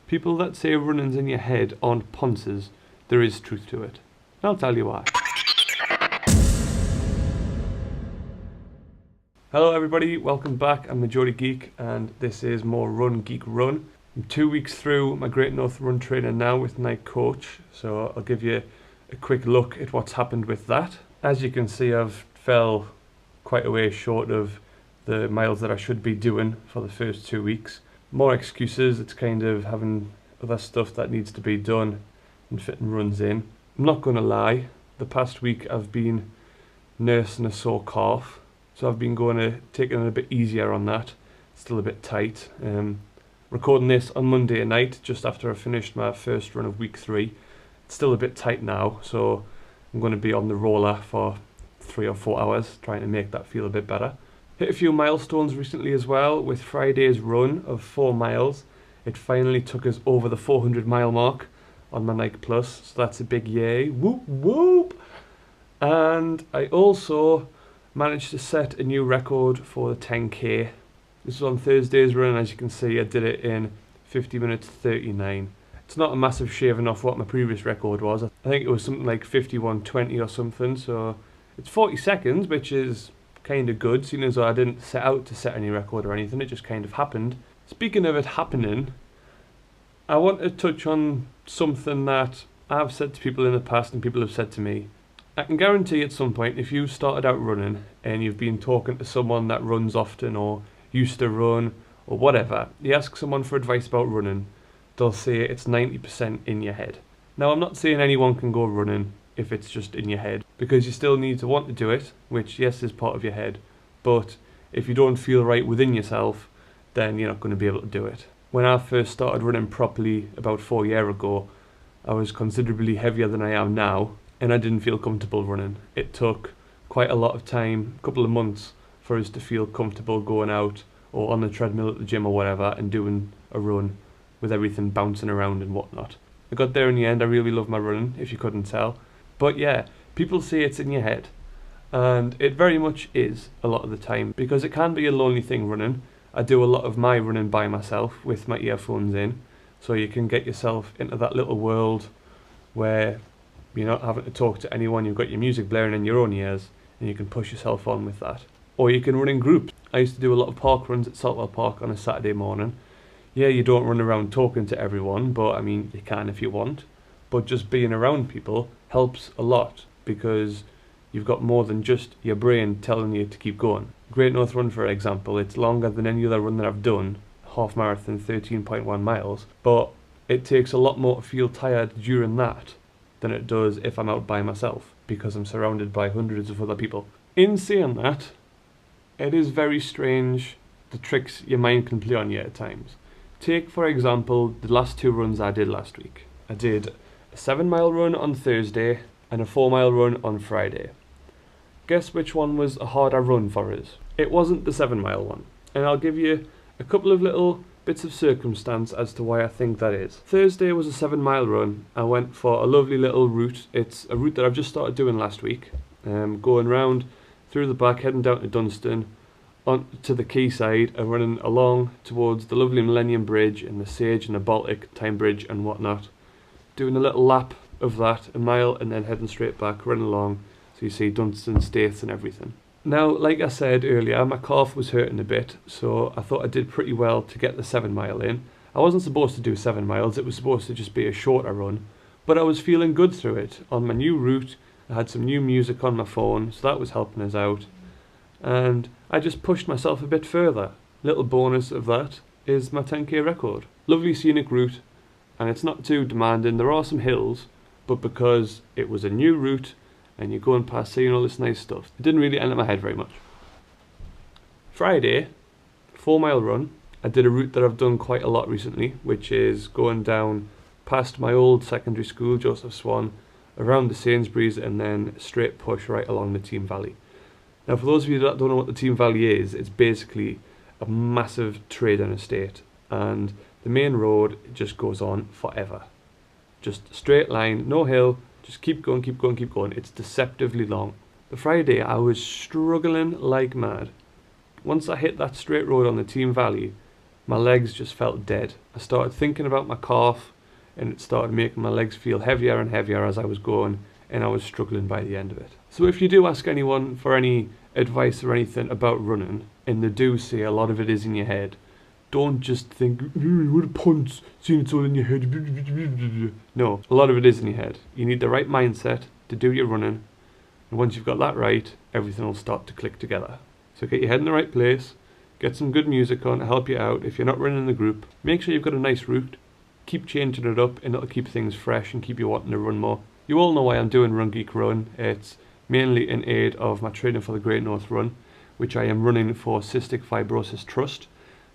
People that say running's in your head aren't ponces. There is truth to it. I'll tell you why. Hello everybody, welcome back. I'm the Geordie Geek and this is more Run Geek Run. I'm 2 weeks through my Great North Run training now with my coach, so I'll give you a quick look at what's happened with that. As you can see, I've fell quite a way short of the miles that I should be doing for the first 2 weeks. More excuses, it's kind of having other stuff that needs to be done and fitting runs in. I'm not going to lie, the past week I've been nursing a sore calf, so I've been taking it a bit easier on that. It's still a bit tight. Recording this on Monday night, just after I finished my first run of week 3. It's still a bit tight now, so I'm going to be on the roller for 3 or 4 hours, trying to make that feel a bit better. Hit a few milestones recently as well, with Friday's run of 4 miles. It finally took us over the 400 mile mark on my Nike Plus, so that's a big yay. Whoop whoop! And I also managed to set a new record for the 10k. This was on Thursday's run, and as you can see I did it in 50 minutes 39. It's not a massive shaving off what my previous record was. I think it was something like 51:20 or something, so it's 40 seconds, which is kind of good, seeing as though I didn't set out to set any record or anything, it just kind of happened. Speaking of it happening, I want to touch on something that I've said to people in the past and people have said to me. I can guarantee at some point, if you've started out running and you've been talking to someone that runs often or used to run or whatever, you ask someone for advice about running, they'll say it's 90% in your head. Now, I'm not saying anyone can go running if it's just in your head, because you still need to want to do it, which yes is part of your head, but if you don't feel right within yourself, then you're not going to be able to do it. When I first started running properly about 4 years ago, I was considerably heavier than I am now, and I didn't feel comfortable running. It took quite a lot of time, a couple of months, for us to feel comfortable going out or on the treadmill at the gym or whatever and doing a run with everything bouncing around and whatnot. I got there in the end. I really love my running, if you couldn't tell. But yeah, people say it's in your head, and it very much is a lot of the time, because it can be a lonely thing running. I do a lot of my running by myself with my earphones in, so you can get yourself into that little world where you're not having to talk to anyone, you've got your music blaring in your own ears, and you can push yourself on with that. Or you can run in groups. I used to do a lot of park runs at Saltwell Park on a Saturday morning. Yeah, you don't run around talking to everyone, but I mean, you can if you want. But just being around people helps a lot, because you've got more than just your brain telling you to keep going. Great North Run, for example, it's longer than any other run that I've done, half marathon, 13.1 miles, but it takes a lot more to feel tired during that than it does if I'm out by myself, because I'm surrounded by hundreds of other people. In saying that, it is very strange the tricks your mind can play on you at times. Take, for example, the last 2 runs I did last week. I did a 7 mile run on Thursday and a 4 mile run on Friday. Guess which one was a harder run for us? It wasn't the 7 mile one, and I'll give you a couple of little bits of circumstance as to why I think that is. Thursday was a 7 mile run. I went for a lovely little route. It's a route that I've just started doing last week, going round through the back, heading down to Dunstan, on to the quayside, and running along towards the lovely Millennium Bridge and the Sage and the Baltic Time Bridge and whatnot. Doing a little lap of that, a mile, and then heading straight back, running along, so you see Dunstan Staithes and everything. Now, like I said earlier, my calf was hurting a bit, so I thought I did pretty well to get the 7 mile in. I wasn't supposed to do 7 miles, it was supposed to just be a shorter run, but I was feeling good through it. On my new route, I had some new music on my phone, so that was helping us out, and I just pushed myself a bit further. Little bonus of that is my 10k record. Lovely scenic route, and it's not too demanding. There are some hills, but because it was a new route and you're going past seeing all this nice stuff, it didn't really enter my head very much. Friday, 4 mile run. I did a route that I've done quite a lot recently, which is going down past my old secondary school, Joseph Swan, around the Sainsbury's, and then straight push right along the Team Valley. Now, for those of you that don't know what the Team Valley is, it's basically a massive trading estate, and the main road just goes on forever. Just a straight line, no hill, just keep going, keep going, keep going. It's deceptively long. The Friday, I was struggling like mad. Once I hit that straight road on the Team Valley, my legs just felt dead. I started thinking about my calf, and it started making my legs feel heavier and heavier as I was going, and I was struggling by the end of it. So if you do ask anyone for any advice or anything about running, and they do say a lot of it is in your head, don't just think, what a punt, seeing it's all in your head. No, a lot of it is in your head. You need the right mindset to do your running, and once you've got that right, everything will start to click together. So get your head in the right place, get some good music on to help you out. If you're not running in the group, make sure you've got a nice route. Keep changing it up, and it'll keep things fresh and keep you wanting to run more. You all know why I'm doing Run Geek Run. It's mainly in aid of my training for the Great North Run, which I am running for Cystic Fibrosis Trust.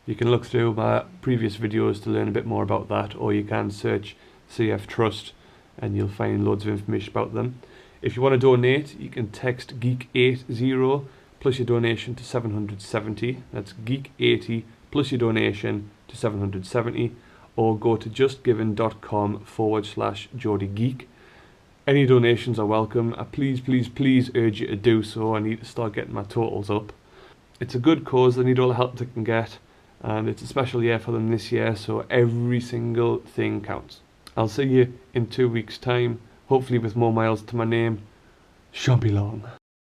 You can look through my previous videos to learn a bit more about that, or you can search CF Trust and you'll find loads of information about them. If you want to donate, you can text GEEK80 plus your donation to 770. That's GEEK80 plus your donation to 770, or go to justgiving.com/GeordieGeek. Any donations are welcome. I please urge you to do so. I need to start getting my totals up. It's a good cause. They need all the help they can get, and it's a special year for them this year, so every single thing counts. I'll see you in 2 weeks' time, hopefully with more miles to my name. Shan't be long.